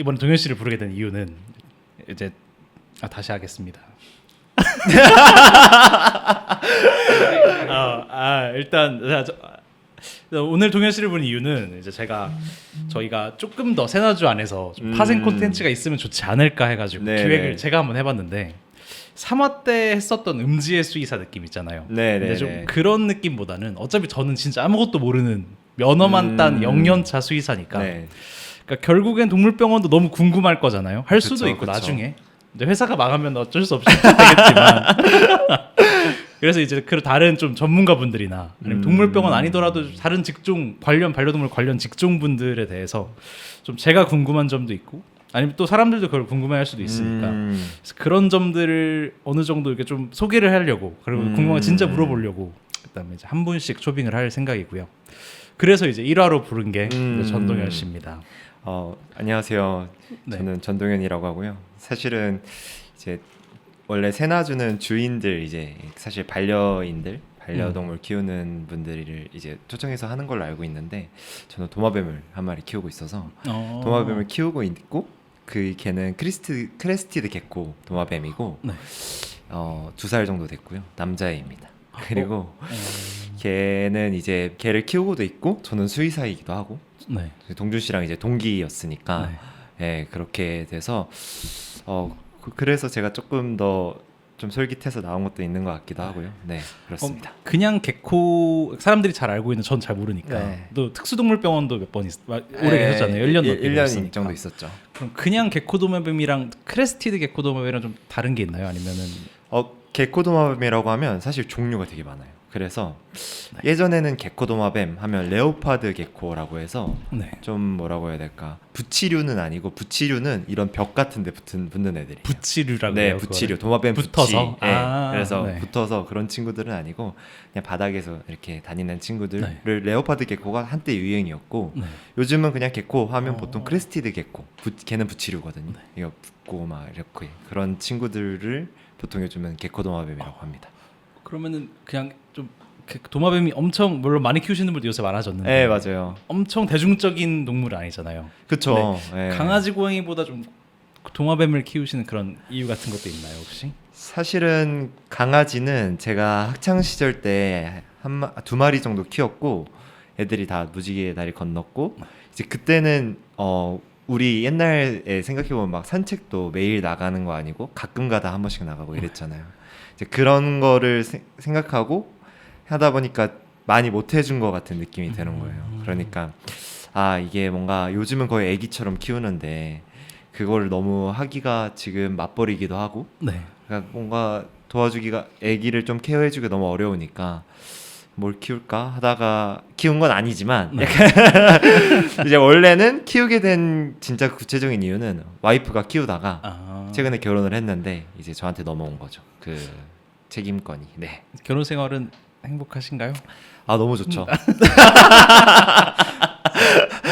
이번에 동현 씨를 부르게 된 이유는 이제 다시 하겠습니다. 일단 오늘 동현 씨를 부른 이유는 이제 저희가 조금 더 세나주 안에서 좀 파생 콘텐츠가 있으면 좋지 않을까 해가지고 네네. 기획을 제가 한번 해봤는데 3화 때 했었던 음지의 수의사 느낌 있잖아요. 네네네. 근데 좀 그런 느낌보다는 어차피 저는 진짜 아무것도 모르는 면허만 딴 0년차 수의사니까 네. 그러니까 결국엔 동물병원도 너무 궁금할 거잖아요. 할 수도 그쵸, 있고 그쵸. 나중에 이제 회사가 망하면 어쩔 수 없이 되겠지만 그래서 이제 그 다른 좀 전문가분들이나 아니면 동물병원 아니더라도 다른 직종 관련 반려동물 관련 직종분들에 대해서 좀 제가 궁금한 점도 있고 아니면 또 사람들도 그걸 궁금해할 수도 있으니까 그래서 그런 점들을 어느 정도 이렇게 좀 소개를 하려고 그리고 궁금한 거 진짜 물어보려고 그다음에 이제 한 분씩 초빙을 할 생각이고요. 그래서 이제 1화로 부른 게 전동현 씨입니다. 안녕하세요. 네. 저는 전동현이라고 하고요. 사실은 이제 원래 세나주는 주인들 이제 사실 반려동물 키우는 분들을 이제 초청해서 하는 걸로 알고 있는데 저는 도마뱀을 한 마리 키우고 있어서 도마뱀을 키우고 있고 그 걔는 크레스티드 게코 도마뱀이고 네. 2살 정도 됐고요. 남자애입니다. 그리고 걔는 이제 걔를 키우고도 있고 저는 수의사이기도 하고 네. 동준 씨랑 이제 동기였으니까 네. 그렇게 돼서 그래서 제가 조금 더 좀 솔깃해서 나온 것도 있는 것 같기도 하고요. 네, 그렇습니다. 그냥 개코 사람들이 잘 알고 있는 전 잘 모르니까 네. 또 특수동물병원도 몇 번 오래 계셨잖아요. 1년 넘게 1년 계셨으니까. 정도 있었죠. 그럼 그냥 개코도마뱀이랑 크레스티드 개코도마뱀이랑 좀 다른 게 있나요? 아니면은 게코도마뱀이라고 하면 사실 종류가 되게 많아요. 그래서 예전에는 게코도마뱀 하면 레오파드 게코라고 해서 네. 좀 뭐라고 해야 될까? 부치류는 아니고 부치류는 이런 벽 같은 데 붙는 애들이에요. 부치류라고 네, 해요. 부치류. 도마뱀 붙어서? 부치. 그래서 네. 붙어서 그런 친구들은 아니고 그냥 바닥에서 이렇게 다니는 친구들을 네. 레오파드 게코가 한때 유행이었고 네. 요즘은 그냥 게코 하면 보통 크레스티드 게코. 걔는 부치류거든요. 이거 붙고 막 이렇게 그런 친구들을 보통 요즘은 게코도마뱀이라고 합니다. 그러면은 그냥 좀 도마뱀이 엄청 물론 많이 키우시는 분도 요새 많아졌는데 네, 맞아요. 엄청 대중적인 동물은 아니잖아요. 그쵸. 네. 네. 강아지 고양이보다 좀 도마뱀을 키우시는 그런 이유 같은 것도 있나요 혹시? 사실은 강아지는 제가 학창 시절 때 2마리 정도 키웠고 애들이 다 무지개 다리 건넜고 이제 그때는 우리 옛날에 생각해보면 막 산책도 매일 나가는 거 아니고 가끔가다 한 번씩 나가고 이랬잖아요. 이제 그런 거를 생각하고 하다 보니까 많이 못 해준 것 같은 느낌이 드는 거예요. 그러니까 이게 뭔가 요즘은 거의 애기처럼 키우는데 그걸 너무 하기가 지금 맞벌이기도 하고 네. 그러니까 뭔가 도와주기가 애기를 좀 케어해주기 너무 어려우니까 뭘 키울까 하다가 키운 건 아니지만 이제 원래는 키우게 된 진짜 구체적인 이유는 와이프가 키우다가 최근에 결혼을 했는데 이제 저한테 넘어온 거죠. 그 책임권이. 네. 결혼 생활은 행복하신가요? 너무 좋죠.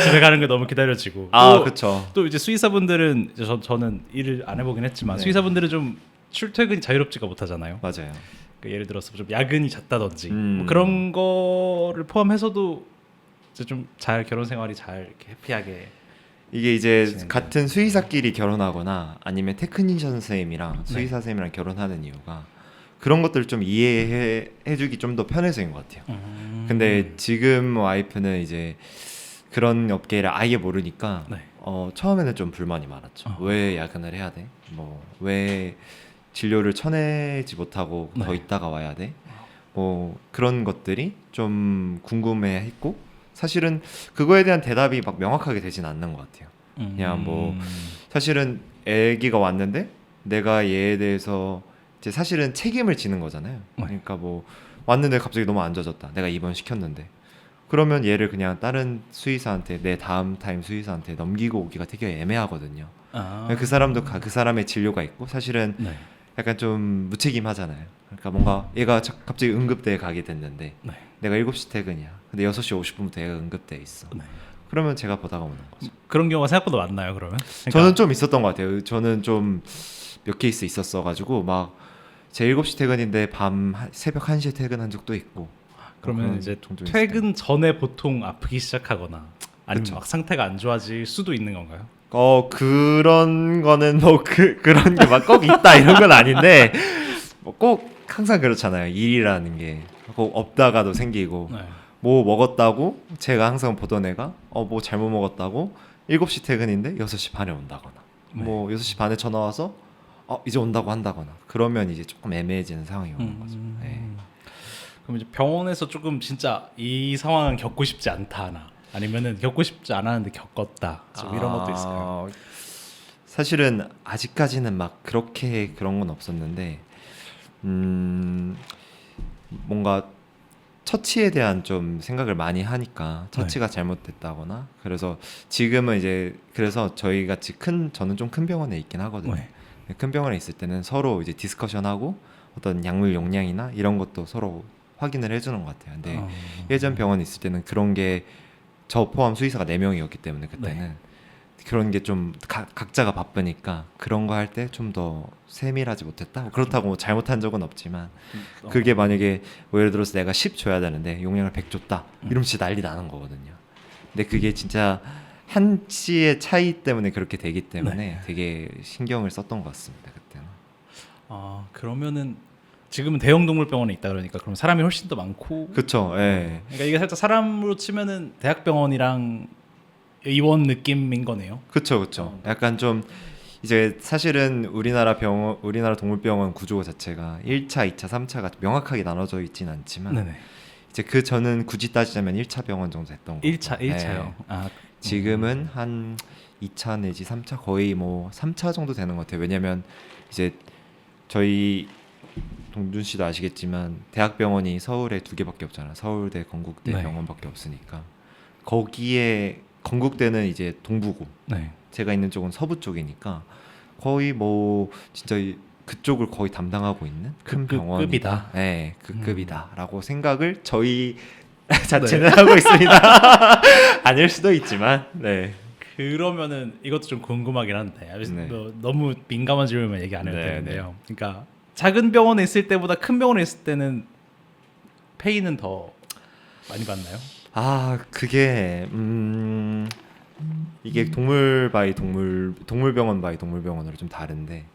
집에 가는 게 너무 기다려지고. 그렇죠. 또 이제 수의사분들은 저는 일을 안 해보긴 했지만 네. 수의사분들은 좀 출퇴근이 자유롭지가 못하잖아요. 맞아요. 그러니까 예를 들어서 좀 야근이 잦다든지 뭐 음. 그런 거를 포함해서도 이제 좀 잘 결혼 생활이 잘 이렇게 해피하게 이게 이제 진행돼요. 같은 수의사끼리 결혼하거나 아니면 테크니션 선생님이랑 수의사 선생님이랑 결혼하는 이유가 그런 것들을 좀 이해해주기 좀 더 편해서인 것 같아요. 근데 지금 와이프는 이제 그런 업계를 아예 모르니까 네. 처음에는 좀 불만이 많았죠. 왜 야근을 해야 돼? 뭐 왜 진료를 쳐내지 못하고 더 네. 있다가 와야 돼? 뭐 그런 것들이 좀 궁금해했고 사실은 그거에 대한 대답이 막 명확하게 되진 않는 것 같아요. 그냥 뭐 사실은 애기가 왔는데 내가 얘에 대해서 이제 사실은 책임을 지는 거잖아요. 그러니까 뭐 왔는데 갑자기 너무 안 좋아졌다. 내가 입원시켰는데 그러면 얘를 그냥 다른 수의사한테 내 다음 타임 수의사한테 넘기고 오기가 되게 애매하거든요. 그 사람도 그 사람의 진료가 있고 사실은 네. 약간 좀 무책임하잖아요. 그러니까 뭔가 얘가 갑자기 응급대에 가게 됐는데 네. 내가 7시 퇴근이야. 근데 6시 50분부터 얘가 응급대에 있어. 네. 그러면 제가 보다가 오는 거죠. 그런 경우가 생각보다 많나요, 그러면? 그러니까 저는 좀 있었던 것 같아요. 저는 좀 몇 케이스 있었어가지고 막 제 7시 퇴근인데 새벽 1시에 퇴근한 적도 있고. 그러면 이제 종종 퇴근 전에 보통 아프기 시작하거나 아니면 그쵸. 막 상태가 안 좋아질 수도 있는 건가요? 그런 거는 뭐 그런 게 막 꼭 있다 이런 건 아닌데 뭐 꼭 항상 그렇잖아요. 일이라는 게 꼭 없다가도 생기고 네. 뭐 먹었다고 제가 항상 보던 애가 뭐 잘못 먹었다고 7시 퇴근인데 6시 반에 온다거나 네. 뭐 6시 반에 전화 와서 이제 온다고 한다거나 그러면 이제 조금 애매해지는 상황이 오는 거죠. 네. 그럼 이제 병원에서 조금 진짜 이 상황은 겪고 싶지 않다나 아니면은 겪고 싶지 않았는데 겪었다 좀 이런 것도 있을까요? 사실은 아직까지는 막 그렇게 그런 건 없었는데 뭔가 처치에 대한 좀 생각을 많이 하니까 처치가 잘못됐다거나 그래서 지금은 이제 그래서 저희 같이 저는 좀 큰 병원에 있긴 하거든요. 네. 큰 병원에 있을 때는 서로 이제 디스커션하고 어떤 약물 용량이나 이런 것도 서로 확인을 해주는 것 같아요. 근데 예전 병원에 있을 때는 그런 게 저 포함 수의사가 4명이었기 때문에 그때는 그런 게 좀 각자가 바쁘니까 그런 거 할 때 좀 더 세밀하지 못했다. 그렇다고 뭐 잘못한 적은 없지만 그게 만약에 뭐 예를 들어서 내가 10 줘야 되는데 용량을 100 줬다. 이러면 진짜 난리 나는 거거든요. 근데 그게 진짜 한치의 차이 때문에 그렇게 되기 때문에 되게 신경을 썼던 것 같습니다. 그때는. 그러면은 지금은 대형 동물병원에 있다 그러니까 그럼 사람이 훨씬 더 많고 그렇죠. 예. 그러니까 이게 살짝 사람으로 치면은 대학병원이랑 의원 느낌인 거네요. 그렇죠. 약간 좀 이제 사실은 우리나라 동물병원 구조 자체가 1차, 2차, 3차가 명확하게 나눠져 있진 않지만 네네. 이제 저는 굳이 따지자면 1차 병원 정도 됐던 거예요. 1차요. 지금은 한 2차 내지 3차 거의 뭐 3차 정도 되는 것 같아요. 왜냐면 이제 저희 동준 씨도 아시겠지만 대학병원이 서울에 2개밖에 없잖아요. 서울대, 건국대 병원밖에 없으니까 거기에 건국대는 이제 동부고 제가 있는 쪽은 서부 쪽이니까 거의 뭐 진짜 그쪽을 거의 담당하고 있는 큰 병원이다. 네, 그 급이다라고 생각을 저희 자체는 하고 있습니다. 아닐 수도 있지만, 네. 그러면은 이것도 좀 궁금하긴 한데 너무 민감한 질문만 얘기 안 해도 되는데요. 그러니까 작은 병원에 있을 때보다 큰 병원에 있을 때는 페이는 더 많이 받나요? 그게 이게 동물병원 바이 동물병원으로 좀 다른데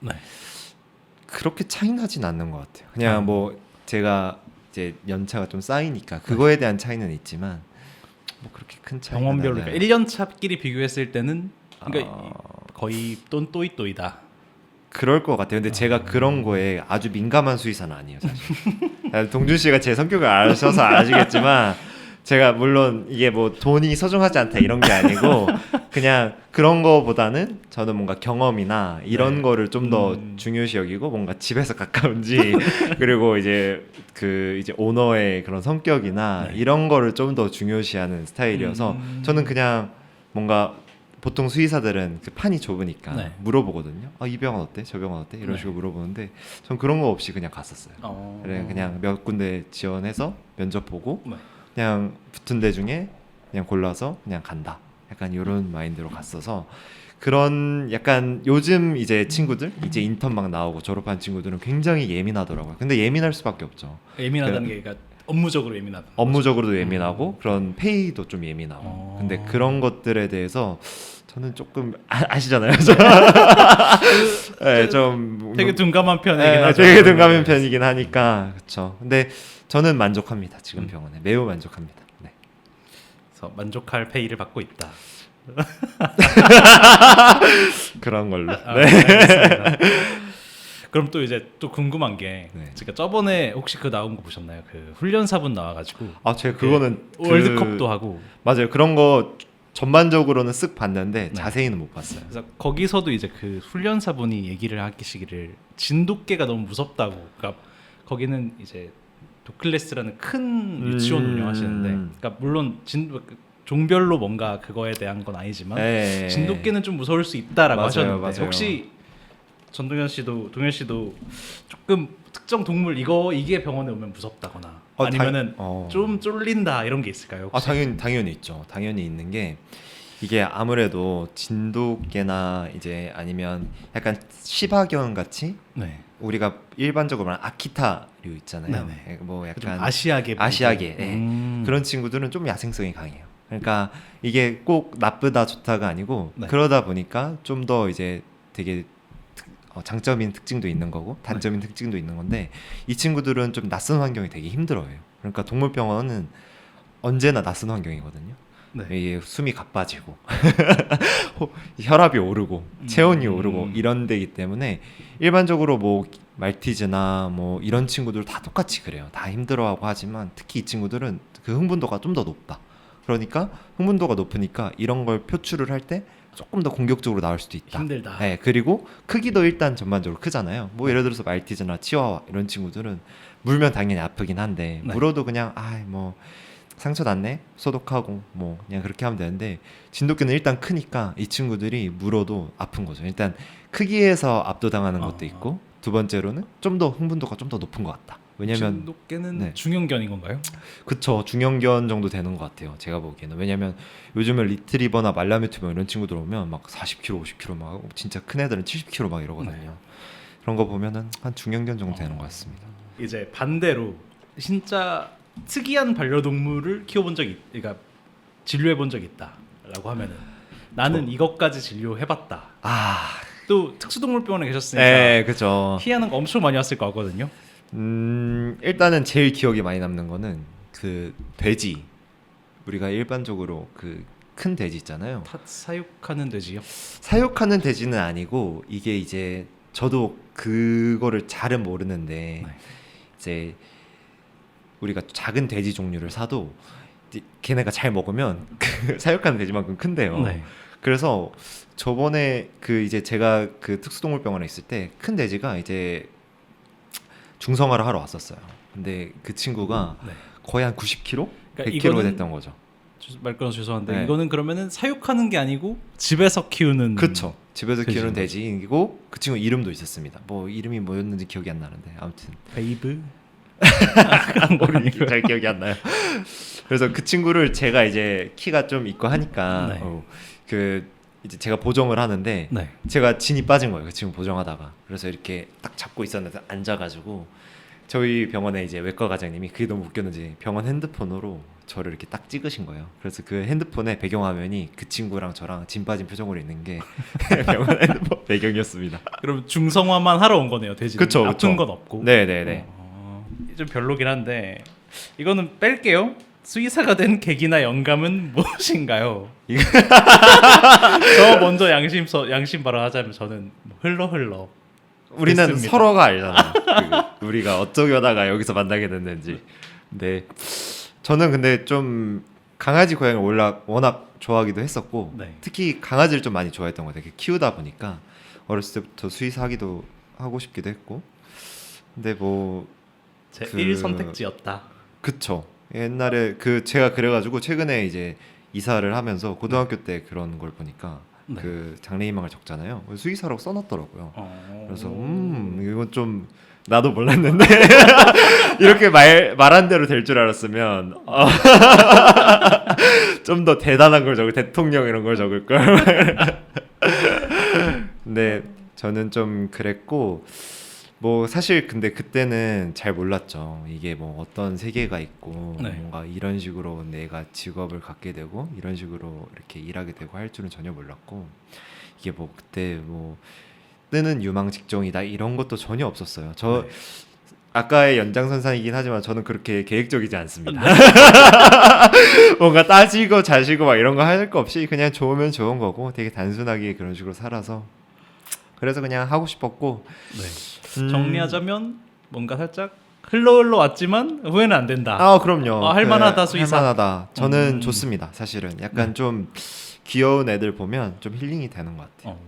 그렇게 차이 나진 않는 것 같아요. 그냥 뭐 제가 이제 연차가 좀 쌓이니까 그거에 대한 차이는 있지만 뭐 그렇게 큰 차이가 병원별로 1년 차끼리 비교했을 때는 그러니까 거의 또이또이다. 그럴 것 같아요. 근데 제가 그런 거에 아주 민감한 수의사는 아니에요, 사실. 동준 씨가 제 성격을 아셔서 아시겠지만 제가 물론 이게 뭐 돈이 소중하지 않다 이런 게 아니고 그냥 그런 거보다는 저는 뭔가 경험이나 이런 거를 좀 더 중요시 여기고 뭔가 집에서 가까운지 그리고 이제 이제 오너의 그런 성격이나 이런 거를 좀 더 중요시하는 스타일이어서 저는 그냥 뭔가 보통 수의사들은 그 판이 좁으니까 물어보거든요. 이 병원 어때? 저 병원 어때? 이런 식으로 물어보는데 전 그런 거 없이 그냥 갔었어요. 그냥 몇 군데 지원해서 면접 보고 그냥 붙은 데 중에 그냥 골라서 그냥 간다. 약간 이런 마인드로 갔어서 그런 약간 요즘 이제 친구들 이제 인턴 막 나오고 졸업한 친구들은 굉장히 예민하더라고요. 근데 예민할 수밖에 없죠. 예민하다는 게 그러니까 업무적으로 예민하다. 업무적으로도 예민하고 그런 페이도 좀 예민하고. 근데 그런 것들에 대해서 저는 조금 아시잖아요. 네, 좀 되게 둔감한 편이긴 하죠. 되게 둔감한 편이긴 하니까 그렇죠. 근데 저는 만족합니다. 지금 병원에 매우 만족합니다. 네. 그래서 만족할 페이를 받고 있다. 그런 걸로. 그럼 또 이제 또 궁금한 게 제가 저번에 혹시 나온 거 보셨나요? 그 훈련사분 나와가지고 제가 그거는 월드컵도 하고 맞아요. 그런 거 전반적으로는 쓱 봤는데 자세히는 못 봤어요. 그래서 거기서도 이제 그 훈련사분이 얘기를 하시기를 진돗개가 너무 무섭다고. 그러니까 거기는 이제 도클레스라는 큰 유치원 운영하시는데, 그러니까 물론 종별로 뭔가 그거에 대한 건 아니지만 진돗개는 좀 무서울 수 있다라고 하셨는데 혹시 동현 씨도 조금 특정 동물 이게 병원에 오면 무섭다거나 아니면은 좀 쫄린다 이런 게 있을까요? 당연히 있죠. 당연히 있는 게 이게 아무래도 진돗개나 이제 아니면 약간 시바견 같이 우리가 일반적으로 말하는 아키타류 있잖아요. 뭐 약간 아시아계 그런 친구들은 좀 야생성이 강해요. 그러니까 이게 꼭 나쁘다 좋다가 아니고 네. 그러다 보니까 좀 더 이제 되게 장점인 특징도 있는 거고 단점인 특징도 있는 건데 이 친구들은 좀 낯선 환경이 되게 힘들어해요. 그러니까 동물병원은 언제나 낯선 환경이거든요. 네. 이게 숨이 가빠지고 혈압이 오르고 체온이 오르고 이런 데이기 때문에 일반적으로 뭐 말티즈나 뭐 이런 친구들 다 똑같이 그래요. 다 힘들어하고 하지만 특히 이 친구들은 그 흥분도가 좀 더 높다. 그러니까 흥분도가 높으니까 이런 걸 표출을 할 때 조금 더 공격적으로 나올 수도 있다. 힘들다. 네, 그리고 크기도 일단 전반적으로 크잖아요. 뭐 예를 들어서 말티즈나 치와와 이런 친구들은 물면 당연히 아프긴 한데 네. 물어도 그냥 뭐 상처 났네 소독하고 뭐 그냥 그렇게 하면 되는데 진돗개는 일단 크니까 이 친구들이 물어도 아픈 거죠. 일단 크기에서 압도당하는 것도 있고 두 번째로는 좀 더 흥분도가 좀 더 높은 것 같다. 왜냐면 진돗개는 네. 중형견인 건가요? 그쵸 중형견 정도 되는 것 같아요. 제가 보기에는 왜냐면 요즘에 리트리버나 말라뮤트버 이런 친구들 오면 막 40kg, 50kg 막 진짜 큰 애들은 70kg 막 이러거든요. 네. 그런 거 보면은 한 중형견 정도 되는 것 같습니다. 이제 반대로 진짜 특이한 반려동물을 키워본 적이 그러니까 진료해 본 적이 있다라고 하면은 나는 이것까지 진료해봤다. 아, 또 특수동물병원에 계셨으니까 네, 그죠. 희한한 거 엄청 많이 왔을 것 같거든요. 일단은 제일 기억에 많이 남는 거는 그 돼지. 우리가 일반적으로 그 큰 돼지 있잖아요. 사육하는 돼지요? 사육하는 돼지는 아니고 이게 이제 저도 그거를 잘은 모르는데 네. 이제 우리가 작은 돼지 종류를 사도 걔네가 잘 먹으면 그 사육하는 돼지만큼 큰데요. 네. 그래서 저번에 그 이제 제가 그 특수동물병원에 있을 때 큰 돼지가 이제 중성화를 하러 왔었어요. 근데 그 친구가 네. 거의 한 90kg, 그러니까 100kg 이거는- 됐던 거죠. 말 끊어서 죄송한데 네. 이거는 그러면은 사육하는 게 아니고 집에서 키우는 그쵸. 집에서 키우는 돼지인 돼지이고 그 친구 이름도 있었습니다. 뭐 이름이 뭐였는지 기억이 안 나는데 아무튼 베이브 잘 기억이 안 나요. 그래서 그 친구를 제가 이제 키가 좀 있고 하니까 네. 그 이제 제가 보정을 하는데 네. 제가 진이 빠진 거예요. 그 친구 보정하다가. 그래서 이렇게 딱 잡고 있었는데 앉아가지고 저희 병원에 이제 외과 과장님이 그게 너무 웃겼는지 병원 핸드폰으로 저를 이렇게 딱 찍으신 거예요. 그래서 그 핸드폰의 배경화면이 그 친구랑 저랑 진 빠진 표정으로 있는 게 병원 핸드폰 배경이었습니다. 그럼 중성화만 하러 온 거네요 돼지는. 그쵸, 아픈 그쵸. 건 없고. 네네네. 좀 별로긴 한데 이거는 뺄게요. 수의사가 된 계기나 영감은 무엇인가요? 저 먼저 양심 발언하자면 저는 흘러 우리는 됐습니다. 서로가 알잖아요. 우리가 어쩌다가 여기서 만나게 됐는지. 네. 저는 근데 좀 강아지 고양이를 워낙 좋아하기도 했었고 네. 특히 강아지를 좀 많이 좋아했던 것 같아요. 키우다 보니까 어렸을 때부터 수의사하기도 하고 싶기도 했고. 근데 뭐 제 그- 1 선택지였다. 그쵸. 옛날에 제가 그래가지고 최근에 이제 이사를 하면서 고등학교 때 그런 걸 보니까 네. 그 장래희망을 적잖아요. 수의사라고 써놨더라고요. 그래서 어. 이건 좀 나도 몰랐는데 이렇게 말한 대로 될 줄 알았으면 좀 더 대단한 걸 적을 대통령 이런 걸 적을 걸. 근데 저는 좀 그랬고 뭐 사실 근데 그때는 잘 몰랐죠. 이게 뭐 어떤 세계가 있고 네. 뭔가 이런 식으로 내가 직업을 갖게 되고 이런 식으로 이렇게 일하게 되고 할 줄은 전혀 몰랐고 이게 뭐 그때 뭐 뜨는 유망 직종이다 이런 것도 전혀 없었어요. 저 네. 아까의 연장선상이긴 하지만 저는 그렇게 계획적이지 않습니다. 뭔가 따지고 자시고 막 이런 거 할 거 없이 그냥 좋으면 좋은 거고 되게 단순하게 그런 식으로 살아서 그래서 그냥 하고 싶었고 네. 정리하자면 뭔가 살짝 흘러 왔지만 후회는 안 된다. 아 그럼요. 할만하다, 수의사. 할만하다. 저는 음. 좋습니다. 사실은 약간 좀 귀여운 애들 보면 좀 힐링이 되는 것 같아요.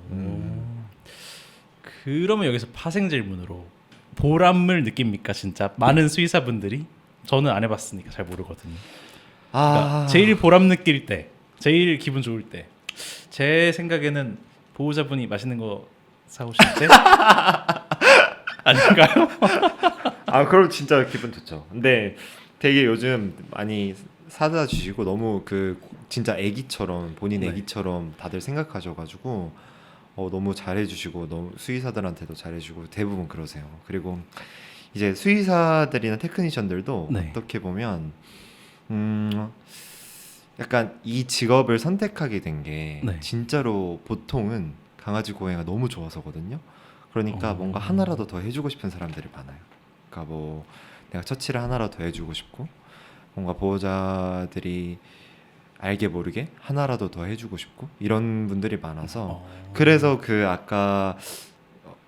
그러면 여기서 파생 질문으로 보람을 느낍니까 진짜? 많은 수의사분들이 저는 안 해봤으니까 잘 모르거든요. 그러니까 제일 보람 느낄 때, 제일 기분 좋을 때, 제 생각에는 보호자분이 맛있는 거 사오실 때 아닌가요? 그럼 진짜 기분 좋죠. 근데 되게 요즘 많이 사다 주시고 너무 진짜 애기처럼 본인 네. 애기처럼 다들 생각하셔가지고 너무 잘해주시고 너무 수의사들한테도 잘해주고 대부분 그러세요. 그리고 이제 수의사들이나 테크니션들도 네. 어떻게 보면 약간 이 직업을 선택하게 된 게 네. 진짜로 보통은 강아지 고양이가 너무 좋아서거든요. 그러니까 뭔가 하나라도 더 해주고 싶은 사람들이 많아요. 그러니까 뭐 내가 처치를 하나라도 더 해주고 싶고 뭔가 보호자들이 알게 모르게 하나라도 더 해주고 싶고 이런 분들이 많아서 그래서 그 아까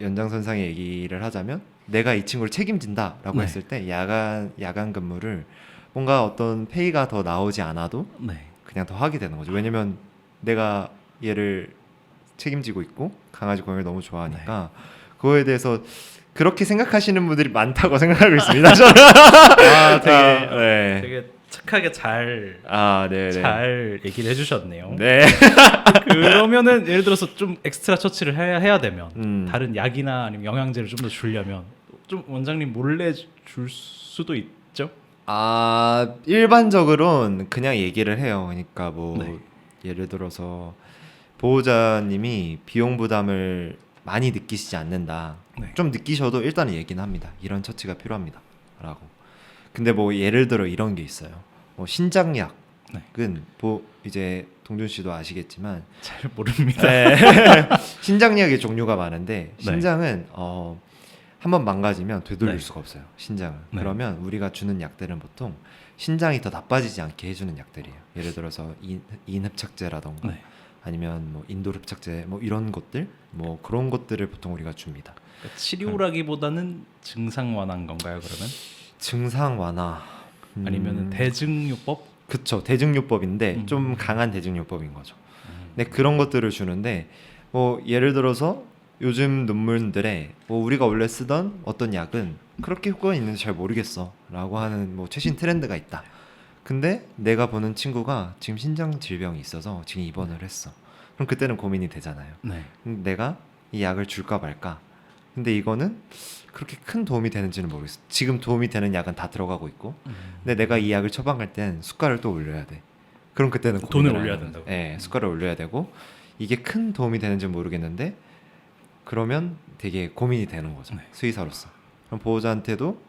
연장선상의 얘기를 하자면 내가 이 친구를 책임진다라고 네. 했을 때 야간 근무를 뭔가 어떤 페이가 더 나오지 않아도 네. 그냥 더 하게 되는 거죠. 왜냐면 내가 얘를 책임지고 있고 강아지 고양이를 너무 좋아하니까 그거에 대해서 그렇게 생각하시는 분들이 많다고 생각하고 있습니다. 저는. 아, 되게 네. 되게 착하게 잘 네네. 잘 얘기를 해주셨네요. 네. 그러면은 예를 들어서 좀 엑스트라 처치를 해야 되면 다른 음. 약이나 아니면 영양제를 좀 더 주려면 좀 원장님 몰래 줄 수도 있죠? 일반적으로는 그냥 얘기를 해요. 그러니까 뭐 네. 예를 들어서 보호자님이 비용 부담을 많이 느끼시지 않는다. 네. 좀 느끼셔도 일단은 얘기는 합니다. 이런 처치가 필요합니다. 라고. 근데 뭐 예를 들어 이런 게 있어요. 뭐 신장약은 네. 이제 동준 씨도 아시겠지만 잘 모릅니다. 네. 신장약의 종류가 많은데 네. 신장은 한번 망가지면 되돌릴 네. 수가 없어요. 신장은. 네. 그러면 우리가 주는 약들은 보통 신장이 더 나빠지지 않게 해주는 약들이에요. 예를 들어서 인흡착제라던가 네. 아니면 뭐 인도흡착제 뭐 이런 것들 뭐 그런 것들을 보통 우리가 줍니다. 그러니까 치료라기보다는 증상 완화인 건가요? 그러면 증상 완화 아니면은 대증요법? 그쵸 대증요법인데 좀 강한 대증요법인 거죠. 근데 그런 것들을 주는데 뭐 예를 들어서 요즘 논문들에 뭐 우리가 원래 쓰던 어떤 약은 그렇게 효과가 있는지 잘 모르겠어 라고 하는 뭐 최신 트렌드가 있다. 근데 내가 보는 친구가 지금 신장 질병이 있어서 지금 입원을 했어. 그럼 그때는 고민이 되잖아요. 네. 내가 이 약을 줄까 말까. 근데 이거는 그렇게 큰 도움이 되는지는 모르겠어. 지금 도움이 되는 약은 다 들어가고 있고 근데 내가 이 약을 처방할 땐 수가를 또 올려야 돼. 그럼 그때는 돈을 고민을 올려야 하는 된다고. 거죠. 네, 수가를 올려야 되고 이게 큰 도움이 되는지는 모르겠는데 그러면 되게 고민이 되는 거죠. 네. 수의사로서. 그럼 보호자한테도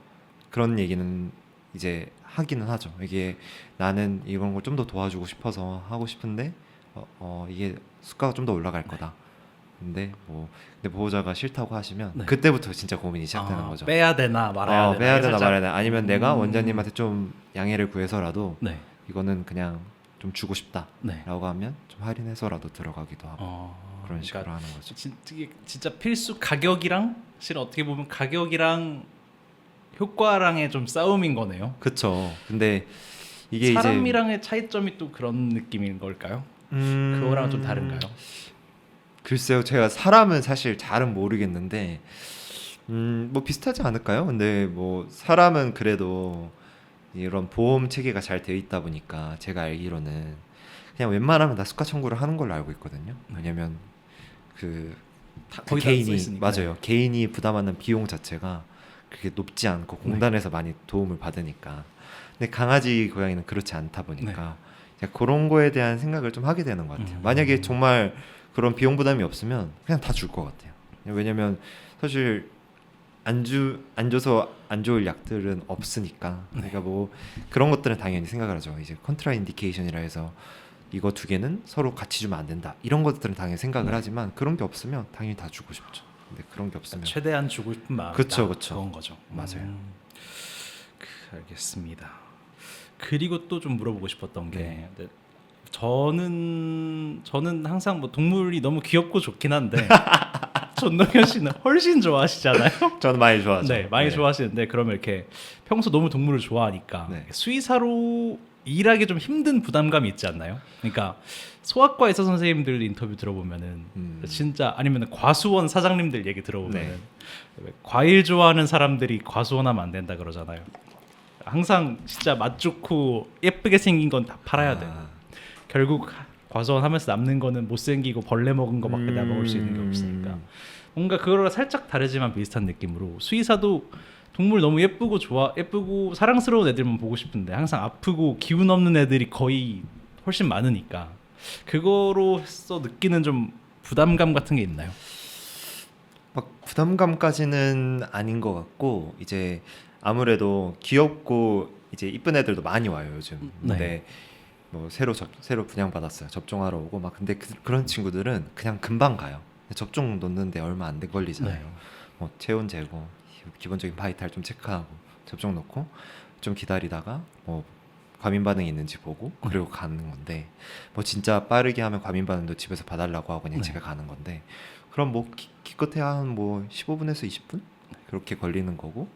그런 얘기는 이제 하기는 하죠. 이게 나는 이런 걸 좀 더 도와주고 싶어서 하고 싶은데 이게 수가가 좀 더 올라갈 거다. 근데 보호자가 싫다고 하시면 네. 그때부터 진짜 고민이 시작되는 거죠. 빼야 되나 말아야 되나. 빼야 이게 되나 살짝- 말아야 되나 아니면 내가 원장님한테 좀 양해를 구해서라도 네. 이거는 그냥 좀 주고 싶다라고 네. 하면 좀 할인해서라도 들어가기도 하고 그런 식으로 그러니까 하는 거죠. 이게 진짜 필수 가격이랑 실은 어떻게 보면 가격이랑 효과랑의 좀 싸움인 거네요. 그쵸. 근데 이게 사람이랑의 차이점이 또 그런 느낌인 걸까요? 이제 그거랑 좀 다른가요? 글쎄요, 제가 사람은 사실 잘은 모르겠는데 뭐 비슷하지 않을까요? 근데 뭐 사람은 그래도 이런 보험 체계가 잘 되어 있다 보니까 제가 알기로는 그냥 웬만하면 다 수가 청구를 하는 걸로 알고 있거든요. 왜냐면 그 거의 다 개인이 써있으니까. 맞아요. 개인이 부담하는 비용 자체가 그렇게 높지 않고 공단에서 많이 도움을 받으니까. 근데 강아지 고양이는 그렇지 않다 보니까 그냥 그런 거에 대한 생각을 좀 하게 되는 것 같아요. 만약에 정말 그런 비용 부담이 없으면 그냥 다 줄 것 같아요. 왜냐면 사실 안 줘서 안 좋을 약들은 없으니까. 그러니까 뭐 그런 것들은 당연히 생각을 하죠. 이제 컨트라 인디케이션이라 해서 이거 두 개는 서로 같이 주면 안 된다. 이런 것들은 당연히 생각을 하지만 그런 게 없으면 당연히 다 주고 싶죠. 근데 그런 게 없으면 최대한 주고 싶은 마음이다. 그쵸. 그건 거죠. 맞아요. 알겠습니다. 그리고 또 좀 물어보고 싶었던 게 네. 네, 저는 항상 뭐 동물이 너무 귀엽고 좋긴 한데 전동현 씨는 훨씬 좋아하시잖아요. 저는 많이 좋아하죠. 네, 많이 좋아하시는데 그러면 이렇게 평소 너무 동물을 좋아하니까 네. 수의사로 일하기 좀 힘든 부담감이 있지 않나요? 그러니까 소아과 의사 선생님들 인터뷰 들어보면은 진짜 아니면 과수원 사장님들 얘기 들어보면은 과일 좋아하는 사람들이 과수원하면 안 된다 그러잖아요. 항상 진짜 맛 좋고 예쁘게 생긴 건 다 팔아야 돼. 결국 과수원 하면서 남는 거는 못생기고 벌레 먹은 거밖에 다 먹을 수 있는 게 없으니까 뭔가 그거랑 살짝 다르지만 비슷한 느낌으로 수의사도 동물 너무 예쁘고 사랑스러운 애들만 보고 싶은데 항상 아프고 기운 없는 애들이 거의 훨씬 많으니까 그거로서 느끼는 좀 부담감 같은 게 있나요? 막 부담감까지는 아닌 것 같고 이제 아무래도 귀엽고 이제 이쁜 애들도 많이 와요 요즘. 근데 뭐 새로 분양받았어요. 접종하러 오고 막 근데 그런 친구들은 그냥 금방 가요. 접종 놓는데 얼마 안 걸리잖아요. 네. 뭐 체온 재고 기본적인 바이탈 좀 체크하고 접종 놓고 좀 기다리다가 뭐 과민 반응이 있는지 보고 그리고 가는 건데 뭐 진짜 빠르게 하면 과민 반응도 집에서 봐달라고 하고 그냥 네. 집에 가는 건데 그럼 뭐 기껏해야 한 뭐 15분에서 20분 그렇게 걸리는 거고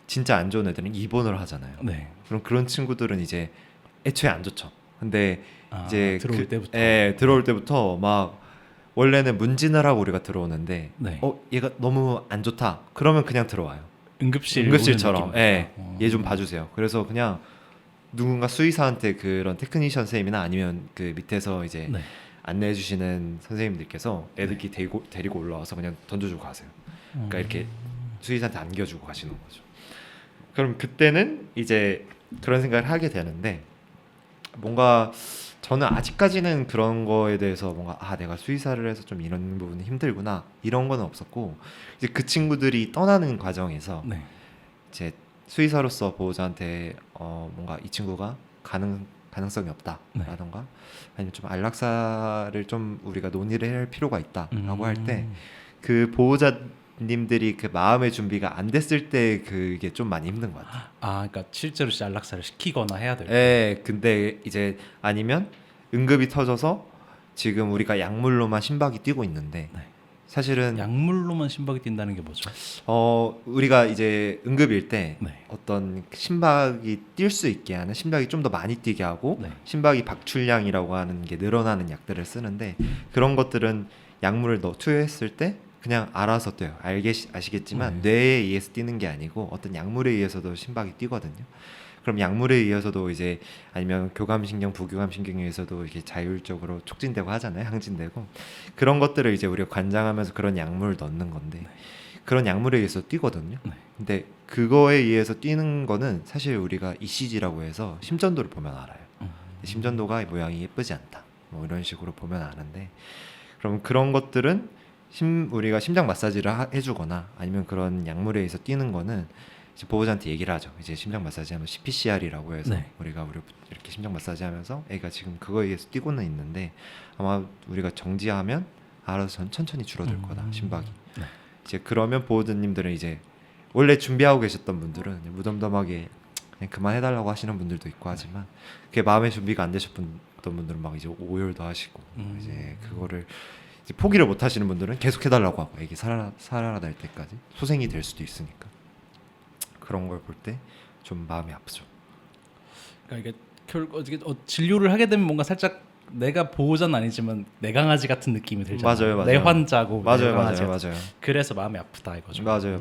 진짜 안 좋은 애들은 입원을 하잖아요. 네. 그럼 그런 친구들은 이제 애초에 안 좋죠. 근데 이제 들어올 때부터. 들어올 때부터 막 원래는 문진을 하고 우리가 들어오는데 네. 얘가 너무 안 좋다. 그러면 그냥 들어와요. 응급실 응급실처럼. 오는 예. 느낌이구나. 얘 좀 봐주세요. 그래서 그냥 누군가 수의사한테 그런 테크니션 선생님이나 아니면 그 밑에서 이제 네. 안내해 주시는 선생님들께서 애들끼리 데리고 올라와서 그냥 던져주고 가세요. 그러니까 이렇게 수의사한테 안겨주고 가시는 거죠. 그럼 그때는 이제 그런 생각을 하게 되는데 뭔가 저는 아직까지는 그런 거에 대해서 뭔가 내가 수의사를 해서 좀 이런 부분이 힘들구나 이런 거는 없었고 이제 그 친구들이 떠나는 과정에서 네. 이제 수의사로서 보호자한테 뭔가 이 친구가 가능성이 없다라던가 아니면 좀 안락사를 좀 우리가 논의를 할 필요가 있다라고 할 때 그 보호자님들이 그 마음의 준비가 안 됐을 때 그게 좀 많이 힘든 것 같아요. 그러니까 실제로 진짜 안락사를 시키거나 해야 될 때. 예, 근데 이제 아니면 응급이 터져서 지금 우리가 약물로만 심박이 뛰고 있는데 네. 사실은 약물로만 심박이 뛴다는 게 뭐죠? 우리가 이제 응급일 때 네. 어떤 심박이 뛸 수 있게 하는 심박이 좀 더 많이 뛰게 하고 네. 심박이 박출량이라고 하는 게 늘어나는 약들을 쓰는데 그런 것들은 약물을 투여했을 때 그냥 알아서 뛰어요. 아시겠지만 네. 뇌에 의해서 뛰는 게 아니고 어떤 약물에 의해서도 심박이 뛰거든요. 그럼 약물에 의해서도 이제 아니면 교감신경, 부교감신경에 의해서도 이게 자율적으로 촉진되고 하잖아요. 항진되고 그런 것들을 이제 우리가 관장하면서 그런 약물을 넣는 건데 그런 약물에 의해서 뛰거든요. 네. 근데 그거에 의해서 뛰는 거는 사실 우리가 ECG라고 해서 심전도를 보면 알아요. 심전도가 모양이 예쁘지 않다. 뭐 이런 식으로 보면 아는데 그럼 그런 것들은 우리가 심장 마사지를 해주거나 아니면 그런 약물에 의해서 뛰는 거는 이제 보호자한테 얘기를 하죠. 이제 심장 마사지 하면 CPCR이라고 해서 네. 우리가 이렇게 심장 마사지 하면서 애가 지금 그거에 의해서 뛰고는 있는데 아마 우리가 정지하면 알아서 천천히 줄어들 거다 심박이. 네. 이제 그러면 보호자님들은 이제 원래 준비하고 계셨던 분들은 무덤덤하게 그냥 그만해달라고 하시는 분들도 있고 하지만 그게 마음의 준비가 안 되셨던 분들은 막 이제 오열도 하시고 이제 그거를 이제 포기를 못 하시는 분들은 계속 해달라고 하고 애기 살아날 때까지 소생이 될 수도 있으니까 그런 걸 볼 때 좀 마음이 아프죠. 그러니까 이게 어떻게 진료를 하게 되면 뭔가 살짝 내가 보호자는 아니지만 내 강아지 같은 느낌이 들잖아요. 맞아요. 내 환자고 내 강아지 같은. 맞아요. 그래서 마음이 아프다 이거죠. 맞아요.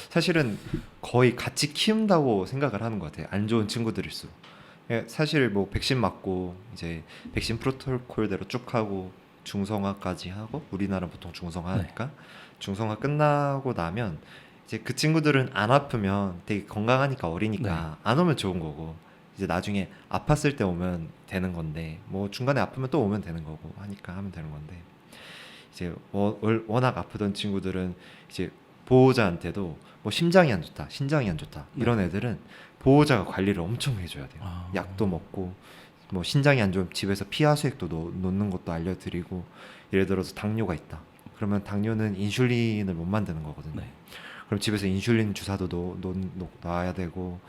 사실은 거의 같이 키운다고 생각을 하는 것 같아요. 안 좋은 친구들일수록. 사실 뭐 백신 맞고 이제 백신 프로토콜대로 쭉 하고 중성화까지 하고 우리나라 보통 중성화니까 중성화 끝나고 나면 이제 그 친구들은 안 아프면 되게 건강하니까 어리니까 안 오면 좋은 거고 이제 나중에 아팠을 때 오면 되는 건데 뭐 중간에 아프면 또 오면 되는 거고 하니까 하면 되는 건데 이제 워낙 아프던 친구들은 이제 보호자한테도 뭐 심장이 안 좋다, 신장이 안 좋다 이런 애들은 보호자가 관리를 엄청 해줘야 돼요. 약도 먹고 뭐 신장이 안 좋으면 집에서 피하수액도 놓는 것도 알려드리고 예를 들어서 당뇨가 있다. 그러면 당뇨는 인슐린을 못 만드는 거거든요. 네. 그럼 집에서 인슐린 주사도 놔야 되고.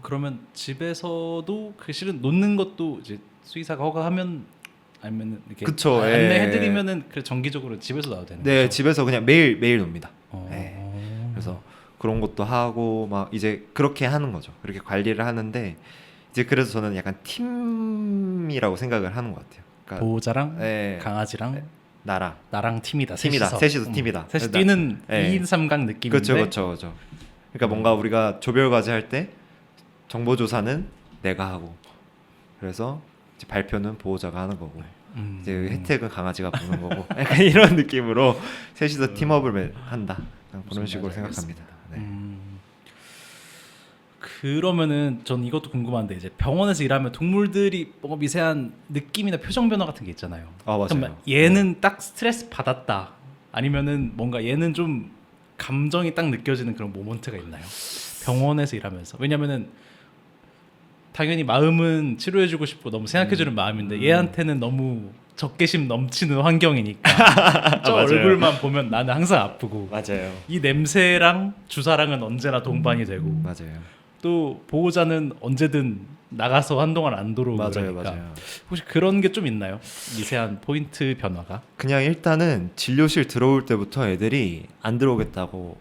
그러면 집에서도 그 실은 놓는 것도 이제 수의사가 허가하면 아니면 이렇게 그쵸, 안내해드리면은 그 정기적으로 집에서 놔도 되는 네, 거죠? 집에서 그냥 매일 놉니다. 어. 네. 그래서 그런 것도 하고 막 이제 그렇게 하는 거죠. 그렇게 관리를 하는데 이제 그래서 저는 약간 팀이라고 생각을 하는 것 같아요. 그러니까 보호자랑 네. 나랑 나랑 팀이다. 셋이서 팀이다. 셋이 뛰는 2인 3강 느낌인데. 그렇죠. 그러니까 뭔가 우리가 조별과제 할 때 정보 조사는 내가 하고 그래서 이제 발표는 보호자가 하는 거고 이제 혜택은 강아지가 보는 거고 약간 이런 느낌으로 셋이서 팀업을 한다. 그런 식으로 생각합니다. 네. 그러면은 전 이것도 궁금한데 이제 병원에서 일하면 동물들이 뭔가 미세한 느낌이나 표정 변화 같은 게 있잖아요. 맞아요. 그러면 얘는 딱 스트레스 받았다. 아니면은 뭔가 얘는 좀 감정이 딱 느껴지는 그런 모먼트가 있나요? 병원에서 일하면서. 왜냐면은 당연히 마음은 치료해주고 싶고 너무 생각해주는 마음인데 얘한테는 너무 적개심 넘치는 환경이니까 저 맞아요. 얼굴만 보면 나는 항상 아프고 맞아요. 이 냄새랑 주사랑은 언제나 동반이 되고 맞아요. 또 보호자는 언제든 나가서 한동안 안 들어오고 맞아요. 그러니까 맞아요. 혹시 그런 게 좀 있나요? 미세한 포인트 변화가? 그냥 일단은 진료실 들어올 때부터 애들이 안 들어오겠다고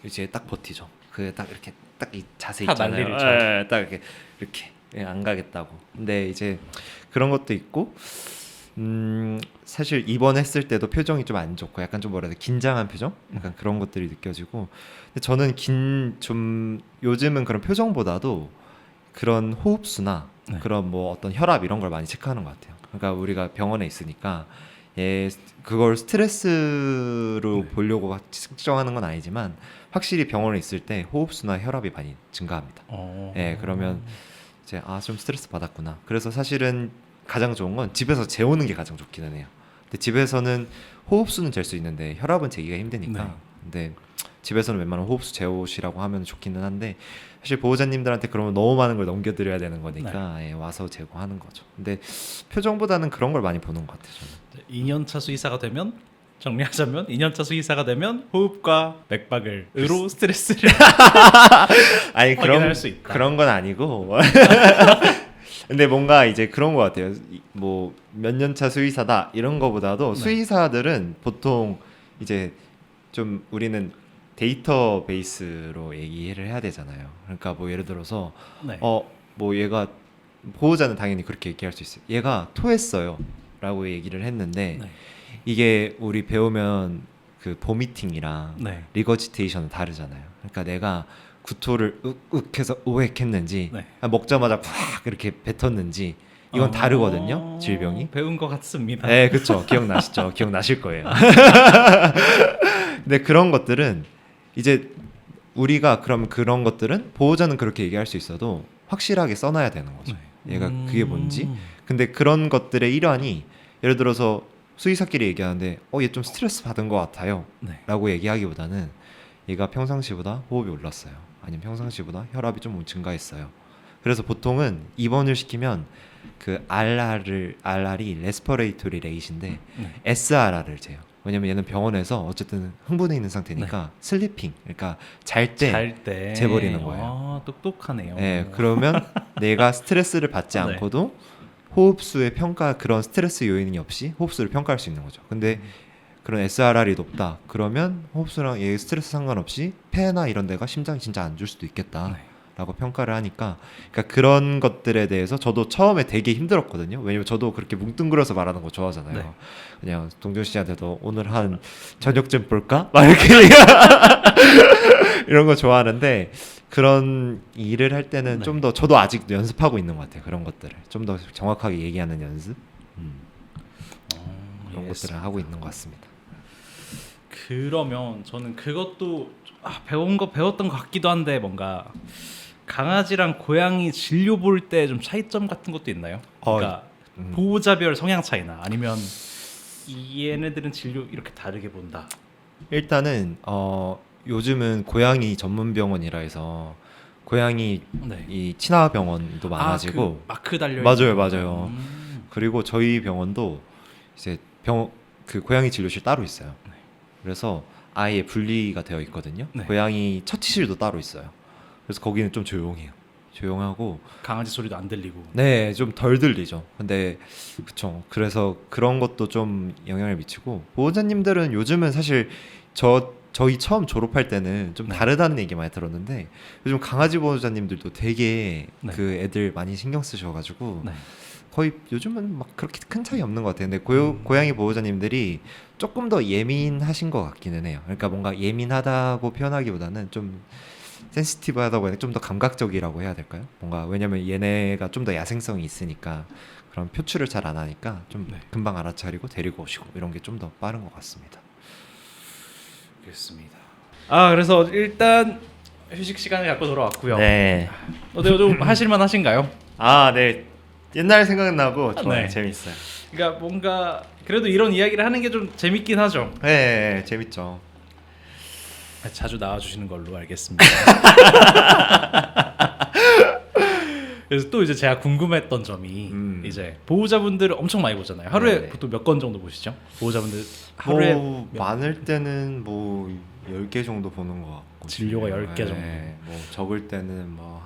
이제 딱 버티죠. 그 딱 이렇게 딱 이 자세 다 있잖아요. 난리를 쳐. 예, 딱 이렇게 안 가겠다고. 근데 이제 그런 것도 있고 사실 입원했을 때도 표정이 좀 안 좋고 약간 좀 뭐라 해야 돼 긴장한 표정? 약간 그런 것들이 느껴지고 근데 저는 좀 요즘은 그런 표정보다도 그런 호흡수나 네. 그런 뭐 어떤 혈압 이런 걸 많이 체크하는 것 같아요. 그러니까 우리가 병원에 있으니까 그걸 스트레스로 네. 보려고 측정하는 건 아니지만 확실히 병원에 있을 때 호흡수나 혈압이 많이 증가합니다. 그러면 이제 좀 스트레스 받았구나. 그래서 사실은 가장 좋은 건 집에서 재우는 게 가장 좋기는 해요. 근데 집에서는 호흡수는 잴 수 있는데 혈압은 재기가 힘드니까. 네. 근데 집에서는 웬만하면 호흡수 재우시라고 하면 좋기는 한데 사실 보호자님들한테 그러면 너무 많은 걸 넘겨드려야 되는 거니까 와서 재고 하는 거죠. 근데 표정보다는 그런 걸 많이 보는 것 같아요. 저는. 2년차 수의사가 되면 정리하자면 2년차 수의사가 되면 호흡과 맥박을으로 스트레스를 아니 확인할 수 있다. 그런 건 아니고 근데 뭔가 이제 그런 것 같아요. 뭐 몇 년차 수의사다 이런 거보다도 네. 수의사들은 보통 이제 좀 우리는 데이터베이스로 얘기를 해야 되잖아요. 그러니까 뭐 예를 들어서 네. 뭐 얘가 보호자는 당연히 그렇게 얘기할 수 있어요. 얘가 토했어요라고 얘기를 했는데 네. 이게 우리 배우면 그 보미팅이랑 네. 리거지테이션은 다르잖아요. 그러니까 내가 구토를 윽윽 해서 오액했는지 네. 먹자마자 팍 이렇게 뱉었는지 이건 다르거든요. 질병이. 배운 것 같습니다. 네, 그렇죠. 기억나시죠? 기억나실 거예요. 근데 그런 것들은 이제 우리가 그럼 그런 것들은 보호자는 그렇게 얘기할 수 있어도 확실하게 써놔야 되는 거죠. 얘가 그게 뭔지. 근데 그런 것들의 일환이 예를 들어서 수의사끼리 얘기하는데 얘 좀 스트레스 받은 것 같아요 네. 라고 얘기하기보다는 얘가 평상시보다 호흡이 올랐어요. 아니면 평상시보다 혈압이 좀 증가했어요. 그래서 보통은 입원을 시키면 그 RR이 레스퍼레이토리 레이트인데 네. SRR을 재요. 왜냐면 얘는 병원에서 어쨌든 흥분해 있는 상태니까 슬리핑, 그러니까 잘 때 재버리는 거예요. 똑똑하네요. 네, 그러면 내가 스트레스를 받지 네. 않고도 호흡수의 그런 스트레스 요인이 없이 호흡수를 평가할 수 있는 거죠. 근데 그런 SRR이 높다. 그러면 호흡수랑 얘 스트레스 상관없이 폐나 이런 데가 심장이 진짜 안 줄 수도 있겠다. 네. 라고 평가를 하니까 그러니까 그런 것들에 대해서 저도 처음에 되게 힘들었거든요. 왜냐면 저도 그렇게 뭉뚱그려서 말하는 거 좋아하잖아요. 네. 그냥 동준 씨한테도 오늘 한 저녁 좀 볼까? 막 이렇게 이런 거 좋아하는데 그런 일을 할 때는 네. 좀 더 저도 아직 연습하고 있는 것 같아요. 그런 것들을 좀 더 정확하게 얘기하는 연습 그런 것들을 하고 있는 것 같습니다. 그러면 저는 그것도 배웠던 것 같기도 한데 뭔가 강아지랑 고양이 진료 볼 때 좀 차이점 같은 것도 있나요? 그러니까 보호자별 성향 차이나 아니면 얘네들은 진료 이렇게 다르게 본다. 일단은 요즘은 고양이 전문 병원이라 해서 고양이 네. 이 친화 병원도 많아지고 그 마크 달려 맞아요. 그리고 저희 병원도 이제 그 고양이 진료실 따로 있어요. 네. 그래서 아예 분리가 되어 있거든요. 네. 고양이 처치실도 따로 있어요. 그래서 거기는 좀 조용해요. 조용하고 강아지 소리도 안 들리고. 네, 좀 덜 들리죠. 근데 그쵸. 그래서 그런 것도 좀 영향을 미치고 보호자님들은 요즘은 사실 저희 처음 졸업할 때는 좀 네. 다르다는 얘기 많이 들었는데 요즘 강아지 보호자님들도 되게 네. 그 애들 많이 신경 쓰셔가지고 네. 거의 요즘은 막 그렇게 큰 차이 없는 것 같아요. 근데 고양이 보호자님들이 조금 더 예민하신 것 같기는 해요. 그러니까 뭔가 예민하다고 표현하기보다는 좀 센시티브하다고 해야 좀 더 감각적이라고 해야 될까요? 뭔가 왜냐면 얘네가 좀 더 야생성이 있으니까 그런 표출을 잘 안 하니까 좀 네. 금방 알아차리고 데리고 오시고 이런 게 좀 더 빠른 것 같습니다. 그렇습니다. 그래서 일단 휴식 시간을 갖고 돌아왔고요. 네. 어때요? 좀 하실만 하신가요? 네. 옛날 생각나고 좋아요. 네. 재밌어요. 그러니까 뭔가 그래도 이런 이야기를 하는 게 좀 재밌긴 하죠. 네, 재밌죠. 자주 나와주시는 걸로 알겠습니다. 그래서 또 이제 제가 궁금했던 점이 이제 보호자분들을 엄청 많이 보잖아요. 하루에 네네. 보통 몇 건 정도 보시죠? 보호자분들 하루에 뭐 많을 때는 뭐 10개 정도 보는 것 같고 진료가 10개 정도. 뭐 적을 때는 뭐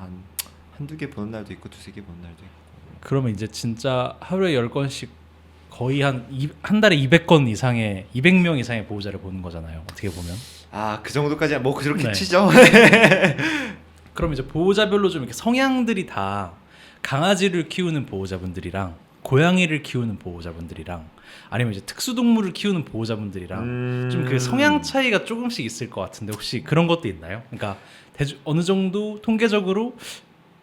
한두 개 보는 날도 있고 두세 개 보는 날도 있고. 그러면 이제 진짜 하루에 10건씩 거의 한 달에 200건 이상의 200명 이상의 보호자를 보는 거잖아요. 어떻게 보면. 그 정도까지 뭐 그렇게 네. 치죠. 그럼 이제 보호자별로 좀 이렇게 성향들이 다 강아지를 키우는 보호자분들이랑 고양이를 키우는 보호자분들이랑 아니면 이제 특수동물을 키우는 보호자분들이랑 좀 그 성향 차이가 조금씩 있을 것 같은데 혹시 그런 것도 있나요? 그러니까 어느 정도 통계적으로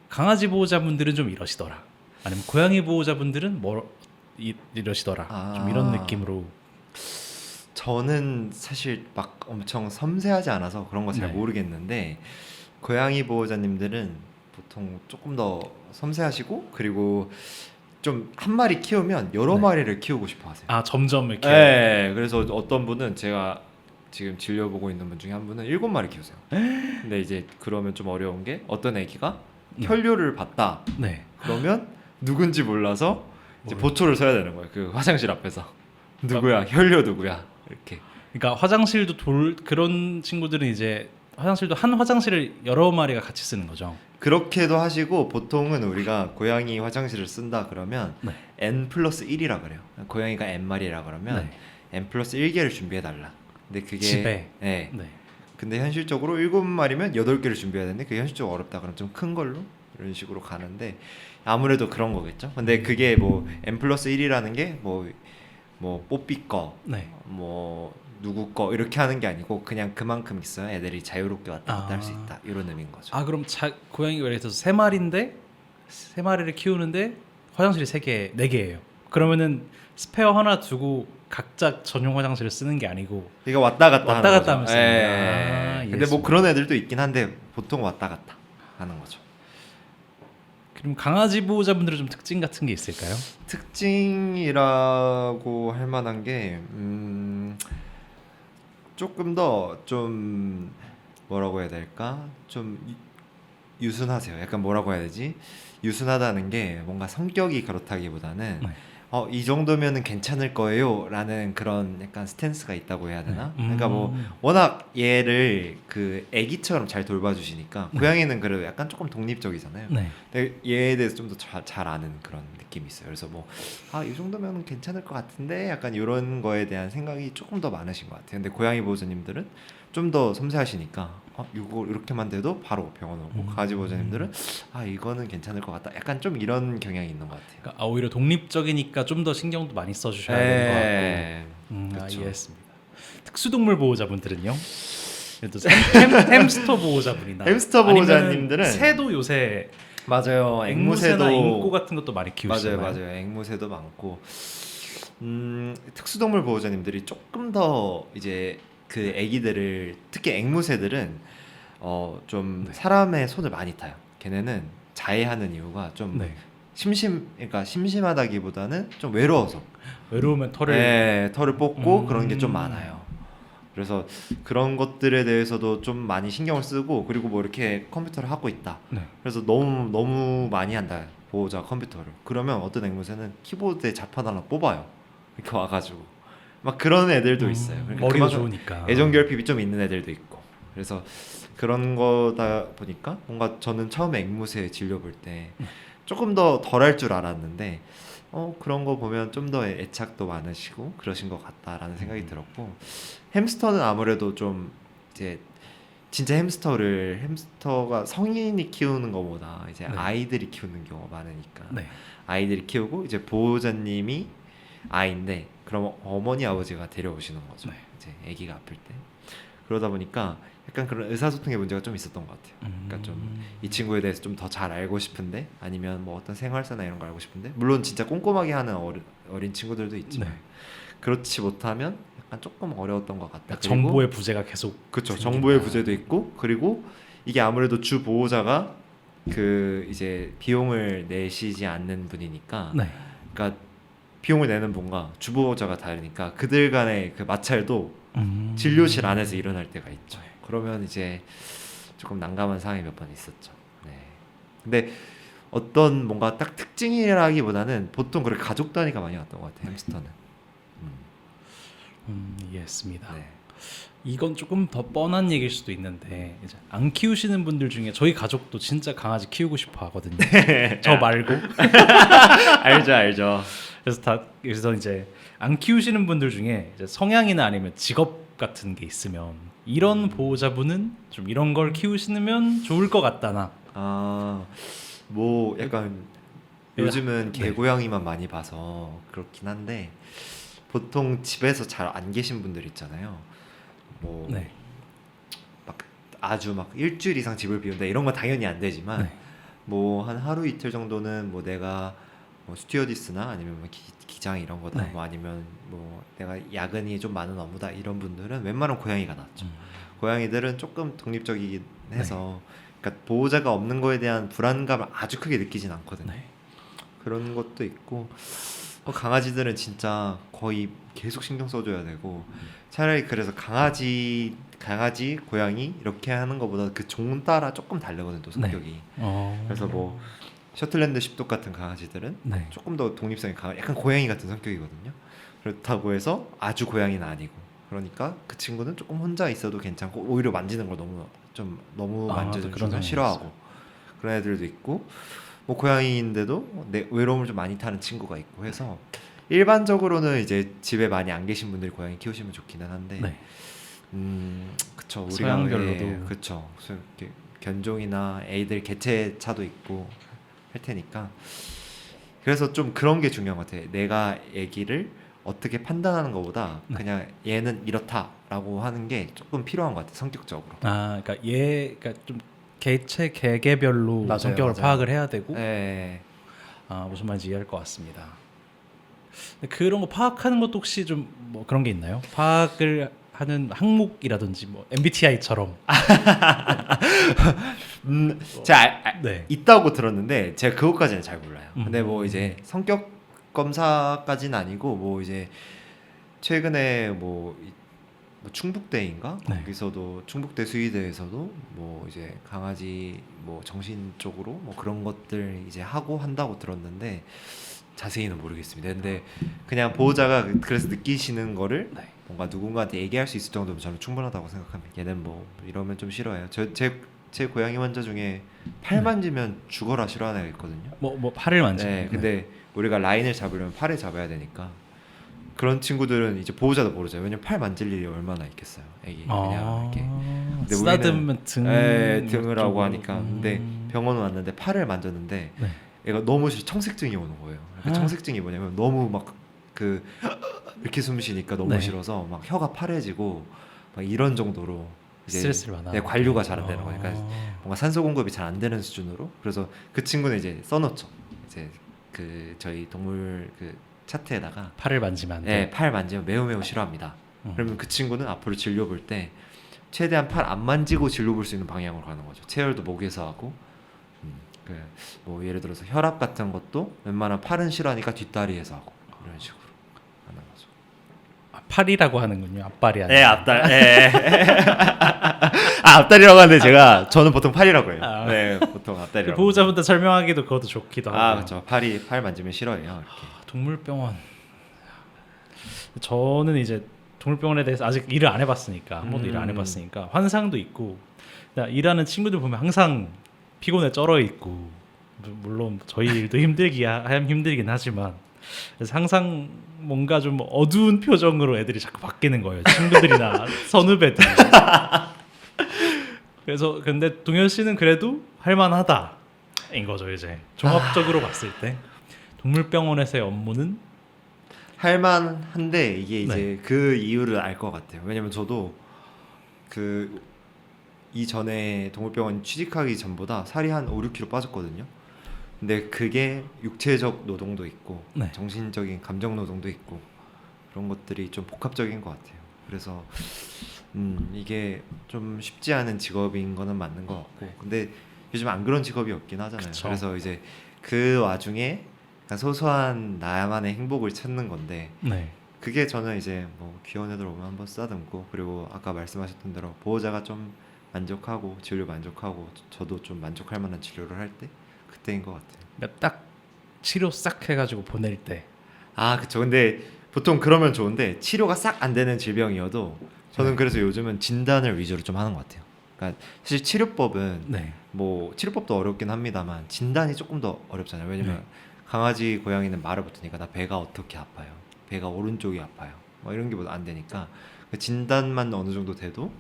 강아지 보호자분들은 좀 이러시더라. 아니면 고양이 보호자분들은 이러시더라. 좀 이런 느낌으로. 저는 사실 막 엄청 섬세하지 않아서 그런 거 잘 네. 모르겠는데 고양이 보호자님들은 보통 조금 더 섬세하시고 그리고 좀 한 마리 키우면 여러 네. 마리를 키우고 싶어 하세요. 점점 이렇게. 네, 그래서 어떤 분은 제가 지금 진료 보고 있는 분 중에 한 분은 7마리 키우세요. 근데 이제 그러면 좀 어려운 게 어떤 애기가 혈뇨를 봤다. 네. 그러면 누군지 몰라서 이제 뭘. 보초를 서야 되는 거예요. 그 화장실 앞에서 누구야, 혈뇨 누구야 이렇게. 그러니까 화장실도 그런 친구들은 이제 화장실도 한 화장실을 여러 마리가 같이 쓰는 거죠. 그렇게도 하시고 보통은 우리가 고양이 화장실을 쓴다 그러면 네. n+1이라 그래요. 고양이가 n마리라 그러면 n+1 개를 준비해 달라. 근데 그게 집에. 네. 네. 근데 현실적으로 7마리면 8개를 준비해야 되는데 그게 현실적으로 어렵다 그러면 좀 큰 걸로 이런 식으로 가는데 아무래도 그런 거겠죠. 근데 그게 뭐 n+1이라는 게 뭐 뽀삐 거, 네. 뭐 누구 거 이렇게 하는 게 아니고 그냥 그만큼 있어야 애들이 자유롭게 왔다 갔다 할 수 있다 이런 의미인 거죠. 그럼 고양이가 예를 들어서 3마리인데 3마리를 키우는데 화장실이 3개, 4개예요. 그러면은 스페어 하나 두고 각자 전용 화장실을 쓰는 게 아니고 이거 왔다 갔다 왔다 하는 갔다 거죠. 하면서 쓰는 예. 거야. 근데 뭐 이해했습니다. 그런 애들도 있긴 한데 보통 왔다 갔다 하는 거죠. 그럼 강아지 보호자분들은 좀 특징 같은 게 있을까요? 특징이라고 할 만한 게 조금 더 좀 뭐라고 해야 될까? 좀 유순하세요. 약간 뭐라고 해야 되지? 유순하다는 게 뭔가 성격이 그렇다기보다는 네. 이 정도면은 괜찮을 거예요라는 그런 약간 스탠스가 있다고 해야 되나? 그러니까 뭐 워낙 얘를 그 애기처럼 잘 돌봐주시니까 고양이는 그래도 약간 조금 독립적이잖아요. 네. 근데 얘에 대해서 좀 더 잘 아는 그런 느낌이 있어요. 그래서 뭐 이 정도면 괜찮을 것 같은데 약간 이런 거에 대한 생각이 조금 더 많으신 것 같아요. 근데 고양이 보호자님들은 좀 더 섬세하시니까 이거 이렇게만 돼도 바로 병원 오고 강아지 보호자님들은 이거는 괜찮을 것 같다. 약간 좀 이런 경향이 있는 것 같아요. 그러니까 오히려 독립적이니까 좀 더 신경도 많이 써주셔야 되는 것 같고. 그쵸. 이해했습니다. 특수동물 보호자분들은요? 예를 들어서 햄스터 보호자분이나 햄스터 아니면은 보호자님들은 새도 요새 맞아요. 앵무새나 앵무새도 인코 같은 것도 많이 키우시잖아요. 맞아요. 앵무새도 많고 특수동물 보호자님들이 조금 더 이제 그 애기들을 특히 앵무새들은 좀 네. 사람의 손을 많이 타요. 걔네는 자해하는 이유가 좀 네. 그러니까 심심하다기보다는 좀 외로워서 외로우면 털을 털을 뽑고 그런 게 좀 많아요. 그래서 그런 것들에 대해서도 좀 많이 신경을 쓰고 그리고 뭐 이렇게 컴퓨터를 하고 있다. 네. 그래서 너무 많이 한다 보호자 컴퓨터를. 그러면 어떤 앵무새는 키보드에 자판 하나 뽑아요. 이렇게 와가지고 막 그런 애들도 있어요. 그러니까 머리가 그만큼 좋으니까. 애정 결핍이 좀 있는 애들도 있고. 그래서 그런 거다 보니까 뭔가 저는 처음에 앵무새 진료 볼 때 조금 더 덜 할 줄 알았는데 그런 거 보면 좀 더 애착도 많으시고 그러신 것 같다라는 생각이 들었고 햄스터는 아무래도 좀 이제 진짜 햄스터가 성인이 키우는 것보다 이제 네. 아이들이 키우는 경우가 많으니까 네. 아이들이 키우고 이제 보호자님이 아이인데 그럼 어머니 아버지가 데려오시는 거죠. 네. 이제 아기가 아플 때 그러다 보니까 약간 그런 의사소통의 문제가 좀 있었던 것 같아요. 그러니까 좀 이 친구에 대해서 좀 더 잘 알고 싶은데 아니면 뭐 어떤 생활사나 이런 거 알고 싶은데 물론 진짜 꼼꼼하게 하는 어린 친구들도 있지만 네. 그렇지 못하면 약간 조금 어려웠던 것 같다. 그러니까 정보의 부재가 계속 그렇죠. 생긴다. 정보의 부재도 있고 그리고 이게 아무래도 주 보호자가 그 이제 비용을 내시지 않는 분이니까 네. 그러니까 비용을 내는 분과 주 보호자가 다르니까 그들 간의 그 마찰도 진료실 안에서 일어날 때가 있죠. 그러면 이제 조금 난감한 상황이 몇 번 있었죠. 네. 근데 어떤 뭔가 딱 특징이라기보다는 보통 그렇게 가족 단위가 많이 왔던 것 같아요. 햄스터는. 이해했습니다. 네. 이건 조금 더 뻔한 얘기일 수도 있는데 이제 안 키우시는 분들 중에 저희 가족도 진짜 강아지 키우고 싶어 하거든요. 저 말고. 알죠. 그래서 이제 안 키우시는 분들 중에 이제 성향이나 아니면 직업 같은 게 있으면 이런 보호자분은 좀 이런 걸 키우시면 좋을 것 같다나. 뭐 약간 요즘은 네. 개고양이만 많이 봐서 그렇긴 한데 보통 집에서 잘 안 계신 분들 있잖아요. 뭐 네. 막 아주 막 일주일 이상 집을 비운다 이런 건 당연히 안 되지만 네. 뭐 한 하루 이틀 정도는 뭐 내가 뭐 스튜어디스나 아니면 뭐 기장 이런 거다 네. 뭐 아니면 뭐 내가 야근이 좀 많은 업무다 이런 분들은 웬만하면 고양이가 낫죠. 고양이들은 조금 독립적이긴 해서 그러니까 보호자가 없는 거에 대한 불안감을 아주 크게 느끼진 않거든요. 네. 그런 것도 있고 강아지들은 진짜 거의 계속 신경 써줘야 되고 차라리 그래서 강아지, 고양이 이렇게 하는 것보다 그 종 따라 조금 다르거든 또 성격이. 그래서 뭐 셔틀랜드 십독 같은 강아지들은 네. 조금 더 독립성이 강한 약간 고양이 같은 성격이거든요. 그렇다고 해서 아주 고양이는 아니고 그러니까 그 친구는 조금 혼자 있어도 괜찮고 오히려 만지는 걸 너무 또 그런 만져주면 상황이 싫어하고 그런 애들도 있고 뭐 고양이인데도 외로움을 좀 많이 타는 친구가 있고 해서 일반적으로는 이제 집에 많이 안 계신 분들이 고양이 키우시면 좋기는 한데 네. 그쵸 우리가 서양별로도. 그쵸 이렇게 견종이나 애들 개체 차도 있고 할 테니까 그래서 좀 그런 게 중요한 것 같아. 내가 애기를 어떻게 판단하는 것보다 그냥 얘는 이렇다라고 하는 게 조금 필요한 것 같아 성격적으로. 그러니까 그러니까 좀 개체 개개별로 맞아요, 성격을 맞아요. 파악을 해야 되고. 네. 무슨 말인지 이해할 것 같습니다. 근데 그런 거 파악하는 것도 혹시 좀 뭐 그런 게 있나요? 파악을 하는 항목이라든지 뭐 MBTI처럼. 제가 네. 있다고 들었는데 제가 그것까지는 잘 몰라요. 근데 음. 뭐 이제 성격 검사까지는 아니고 뭐 이제 최근에 뭐 충북대인가 네. 거기서도 충북대 수의대에서도 뭐 이제 강아지 뭐 정신 쪽으로 뭐 그런 것들 이제 하고 한다고 들었는데 자세히는 모르겠습니다. 근데 그냥 보호자가 그래서 느끼시는 거를 네. 뭔가 누군가한테 얘기할 수 있을 정도면 저는 충분하다고 생각합니다. 얘는 뭐 이러면 좀 싫어해요. 제 고양이 환자 중에 팔 만지면 죽어라 싫어하는 애가 있거든요. 뭐 팔을 만지고. 네, 근데 우리가 라인을 잡으려면 팔에 잡아야 되니까 그런 친구들은 이제 보호자도 모르죠. 왜냐면 팔 만질 일이 얼마나 있겠어요. 애기 그냥 이렇게. 근데 쓰다듬으면 등 등을 하고 쪽으로. 하니까 근데 병원 왔는데 팔을 만졌는데 네. 얘가 너무 청색증이 오는 거예요. 그 청색증이 뭐냐면 너무 막 그 이렇게 숨 쉬니까 너무 네. 싫어서 막 혀가 파래지고 막 이런 정도로 이제 스트레스를 받아. 관류가 잘 안 되는 거니까 뭔가 산소 공급이 잘 안 되는 수준으로 그래서 그 친구는 이제 써놓죠. 이제 그 저희 동물 그 차트에다가 팔을 만지면 안 돼. 네, 팔 만지면 매우 싫어합니다. 그러면 그 친구는 앞으로 진료 볼 때 최대한 팔 안 만지고 진료 볼 수 있는 방향으로 가는 거죠. 체열도 목에서 하고 뭐 예를 들어서 혈압 같은 것도 웬만한 팔은 싫어하니까 뒷다리에서 하고 이런 식으로 하는 거죠. 팔이라고 하는군요. 앞발이 아니라. 네, 앞다리. 네. 앞다리라고 하는데 저는 보통 팔이라고 해요. 네, 보통 앞다리라고. 보호자분들 설명하기도 그것도 좋기도 하고. 그렇죠. 팔 만지면 싫어해요. 이렇게. 동물병원. 저는 이제 동물병원에 대해서 아직 일을 안 해봤으니까 한 번도 일을 안 해봤으니까 환상도 있고 일하는 친구들 보면 항상 피곤에 쩔어 있고 물론 저희 일도 힘들긴 하지만 그래서 항상 뭔가 좀 어두운 표정으로 애들이 자꾸 바뀌는 거예요. 친구들이나 선후배들. 그래서 근데 동현 씨는 그래도 할만하다인 거죠. 이제 종합적으로 봤을 때 동물병원에서의 업무는 할만한데 이게 이제 그 이유를 알 것 같아요. 왜냐면 저도 그 이전에 동물병원 취직하기 전보다 살이 한 5, 6kg 빠졌거든요. 근데 그게 육체적 노동도 있고 정신적인 감정 노동도 있고 그런 것들이 좀 복합적인 것 같아요. 그래서 이게 좀 쉽지 않은 직업인 거는 맞는 것 같고 근데 요즘 안 그런 직업이 없긴 하잖아요. 그쵸. 그래서 이제 그 와중에 소소한 나만의 행복을 찾는 건데 그게 저는 이제 뭐 귀여운 애들 오면 한번 쓰다듬고 그리고 아까 말씀하셨던 대로 보호자가 좀 만족하고 진료 만족하고 저도 좀 만족할 만한 진료를 할 때 그때인 것 같아요. 그러니까 딱 치료 싹 해가지고 보낼 때. 아 그쵸. 근데 보통 그러면 좋은데 치료가 싹 안 되는 질병이어도 저는 네. 그래서 요즘은 진단을 위주로 좀 하는 것 같아요. 그러니까 사실 치료법은 네. 뭐 치료법도 어렵긴 합니다만 진단이 조금 더 어렵잖아요. 왜냐면 네. 강아지 고양이는 말을 못하니까 나 배가 어떻게 아파요, 배가 오른쪽이 아파요, 뭐 이런 게 뭐 안 되니까 그 진단만 어느 정도 돼도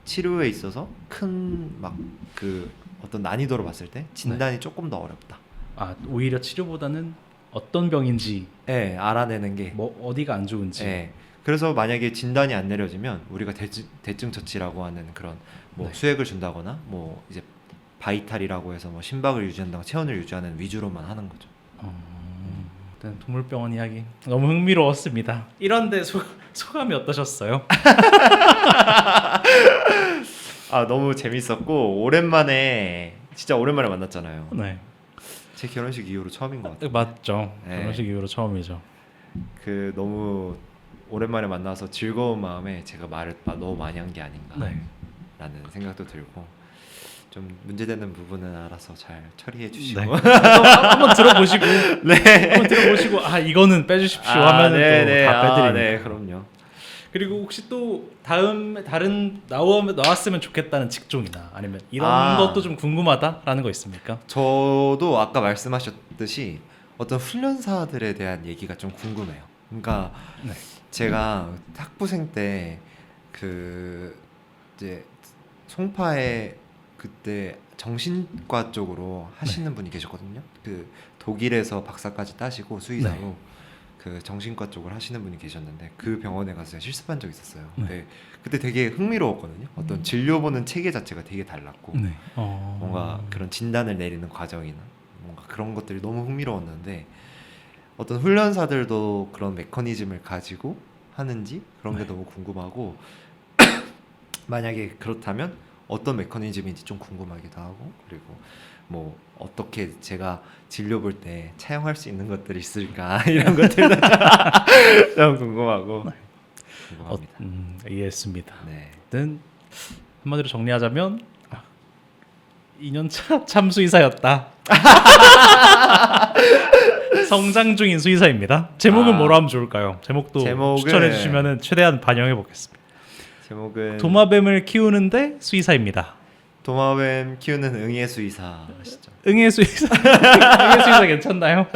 치료에 있어서 큰 막 그 어떤 난이도로 봤을 때 진단이 조금 더 어렵다. 아 오히려 치료보다는 어떤 병인지 예, 알아내는 게. 뭐 어디가 안 좋은지. 예. 그래서 만약에 진단이 안 내려지면 우리가 대증 처치라고 하는 그런 뭐 네. 수액을 준다거나 뭐 이제 바이탈이라고 해서 뭐 심박을 유지한다거나 체온을 유지하는 위주로만 하는 거죠. 일단 동물병원 이야기 너무 흥미로웠습니다. 이런데 소감이 어떠셨어요? 아 너무 재밌었고 오랜만에 진짜 오랜만에 만났잖아요. 네. 제 결혼식 이후로 처음인 것 같아요. 맞죠. 네. 결혼식 이후로 처음이죠. 그 너무 오랜만에 만나서 즐거운 마음에 제가 말을 너무 많이 한 게 아닌가라는 네. 생각도 들고 좀 문제되는 부분은 알아서 잘 처리해 주시고 네. 한번 들어보시고 네. 한번 들어보시고 아 이거는 빼주십시오 하면은 또 다 빼드리니까. 네, 그럼요. 그리고 혹시 또 다른 나왔으면 좋겠다는 직종이나 아니면 이런 아. 것도 좀 궁금하다라는 거 있습니까? 저도 아까 말씀하셨듯이 어떤 훈련사들에 대한 얘기가 좀 궁금해요. 그러니까 네. 제가 학부생 때 그 이제 송파에 그때 정신과 쪽으로 하시는 분이 계셨거든요. 그 독일에서 박사까지 따시고 수의사로 네. 그 정신과 쪽을 하시는 분이 계셨는데 그 병원에 가서 제가 실습한 적이 있었어요. 네. 근데 그때 되게 흥미로웠거든요. 어떤 진료 보는 체계 자체가 되게 달랐고 네. 뭔가 그런 진단을 내리는 과정이나 뭔가 그런 것들이 너무 흥미로웠는데 어떤 훈련사들도 그런 메커니즘을 가지고 하는지 그런 게 네. 너무 궁금하고 만약에 그렇다면 어떤 메커니즘인지 좀 궁금하기도 하고 그리고 뭐 어떻게 제가 진료 볼 때 차용할 수 있는 것들이 있을까 이런 것들도 좀 궁금하고 궁금합니다. 이해했습니다. 네. 일단 한마디로 정리하자면 2년차 참수의사였다. 성장 중인 수의사입니다. 제목은 뭐로 하면 좋을까요? 제목도 추천해 주시면 최대한 반영해 보겠습니다. 제목은 도마뱀을 키우는데 수의사입니다. 도마뱀 키우는 응애 수의사 아시죠? 응애 수의사. 응애 수의사 괜찮나요?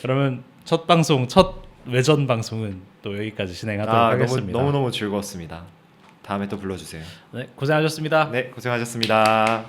그러면 첫 외전 방송은 또 여기까지 진행하도록 하겠습니다. 너무 즐거웠습니다. 다음에 또 불러주세요. 네, 고생하셨습니다. 네, 고생하셨습니다.